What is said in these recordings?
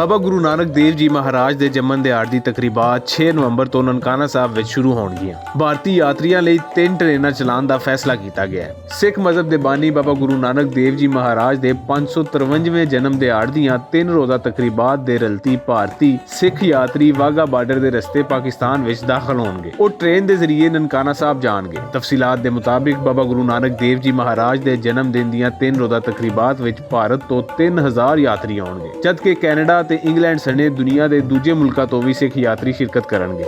ਬਾਬਾ ਗੁਰੂ ਨਾਨਕ ਦੇਵ ਜੀ ਮਹਾਰਾਜ ਦੇ ਜੰਮਣ ਦਿਹਾੜੇ ਦੀ ਤਕਰੀਬਾਤ 6 ਨਵੰਬਰ ਤੋਂ ਨਨਕਾਣਾ ਸਾਹਿਬ ਵਿੱਚ ਸ਼ੁਰੂ ਹੋਣਗੀਆਂ। ਭਾਰਤੀ ਯਾਤਰੀਆਂ ਲਈ 3 ਟ੍ਰੇਨਾਂ ਚਲਾਉਣ ਦਾ ਫੈਸਲਾ ਕੀਤਾ ਗਿਆ ਹੈ। ਸਿੱਖ ਮਜ਼ਹਬ ਦੇ ਬਾਨੀ ਬਾਬਾ ਗੁਰੂ ਨਾਨਕ ਦੇਵ ਜੀ ਮਹਾਰਾਜ ਦੇ 553ਵੇਂ ਜਨਮ ਦਿਹਾੜੇ ਦੀਆਂ 3 ਰੋਜ਼ਾ ਤਕਰੀਬਾਤ ਦੇ ਰਲਤੀ ਭਾਰਤੀ ਸਿੱਖ ਯਾਤਰੀ ਵਾਘਾ ਬਾਰਡਰ ਦੇ ਰਸਤੇ ਪਾਕਿਸਤਾਨ ਵਿੱਚ ਦਾਖਲ ਹੋਣਗੇ। ਉਹ ਟ੍ਰੇਨ ਦੇ ਜ਼ਰੀਏ ਨਨਕਾਣਾ ਸਾਹਿਬ ਜਾਣਗੇ। ਤਫਸੀਲਾਤ ਦੇ ਮੁਤਾਬਿਕ ਬਾਬਾ ਗੁਰੂ ਨਾਨਕ ਦੇਵ ਜੀ ਮਹਾਰਾਜ ਦੇ ਜਨਮ ਦਿਨ ਦੀਆਂ 3 ਰੋਜ਼ਾ ਤਕਰੀਬਾਤ ਵਿੱਚ ਭਾਰਤ ਤੋਂ 3000 ਯਾਤਰੀ ਆਉਣਗੇ, ਜਦਕਿ ਕੈਨੇਡਾ ਤੇ ਇੰਗਲੈਂਡ ਸਣੇ ਦੁਨੀਆ ਦੇ ਦੂਜੇ ਮੁਲਕਾਂ ਤੋਂ ਵੀ ਸਿੱਖ ਯਾਤਰੀ ਸ਼ਿਰਕਤ ਕਰਨਗੇ।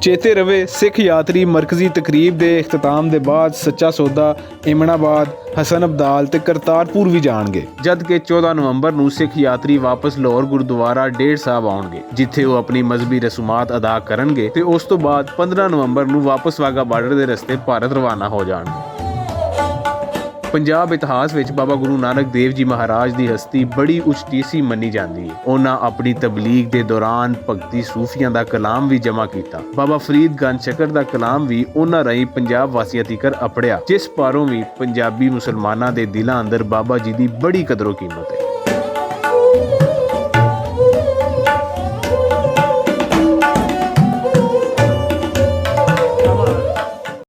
ਚੇਤੇ ਰਵੇ, ਸਿੱਖ ਯਾਤਰੀ ਮਰਕਜ਼ੀ ਤਕਰੀਬ ਦੇ ਇਖਤਤਾਮ ਦੇ ਬਾਅਦ ਸੱਚਾ ਸੌਦਾ, ਇਮਨਾਬਾਦ, ਹਸਨ ਅਬਦਾਲ ਤੇ ਕਰਤਾਰਪੁਰ ਵੀ ਜਾਣਗੇ, ਜਦਕਿ 14 ਨਵੰਬਰ ਨੂੰ ਸਿੱਖ ਯਾਤਰੀ ਵਾਪਸ ਲਾਹੌਰ ਗੁਰਦੁਆਰਾ ਡੇਢ ਸਾਹਿਬ ਆਉਣਗੇ, ਜਿੱਥੇ ਉਹ ਆਪਣੀ ਮਜ਼ਹਬੀ ਰਸੂਮਾਤ ਅਦਾ ਕਰਨਗੇ ਤੇ ਉਸ ਤੋਂ ਬਾਅਦ 15 ਨਵੰਬਰ ਨੂੰ ਵਾਪਸ ਵਾਘਾ ਬਾਰਡਰ ਦੇ ਰਸਤੇ ਭਾਰਤ ਰਵਾਨਾ ਹੋ ਜਾਣਗੇ। ਪੰਜਾਬ ਇਤਿਹਾਸ ਵਿੱਚ ਬਾਬਾ ਗੁਰੂ ਨਾਨਕ ਦੇਵ ਜੀ ਮਹਾਰਾਜ ਦੀ ਹਸਤੀ ਬੜੀ ਉੱਚੀਸੀ ਮੰਨੀ ਜਾਂਦੀ ਹੈ। ਉਹਨਾਂ ਆਪਣੀ ਤਬਲੀਗ ਦੇ ਦੌਰਾਨ ਭਗਤੀ ਸੂਫੀਆਂ ਦਾ ਕਲਾਮ ਵੀ ਜਮ੍ਹਾਂ ਕੀਤਾ। ਬਾਬਾ ਫਰੀਦ ਗੰਜ ਸ਼ਕਰ ਦਾ ਕਲਾਮ ਵੀ ਉਹਨਾਂ ਰਾਹੀਂ ਪੰਜਾਬ ਵਾਸੀਆਂ ਤੀਕਰ ਅਪੜਿਆ, ਜਿਸ ਪਾਰੋਂ ਵੀ ਪੰਜਾਬੀ ਮੁਸਲਮਾਨਾਂ ਦੇ ਦਿਲਾਂ ਅੰਦਰ ਬਾਬਾ ਜੀ ਦੀ ਬੜੀ ਕਦਰੋ ਕੀਮਤ ਹੈ।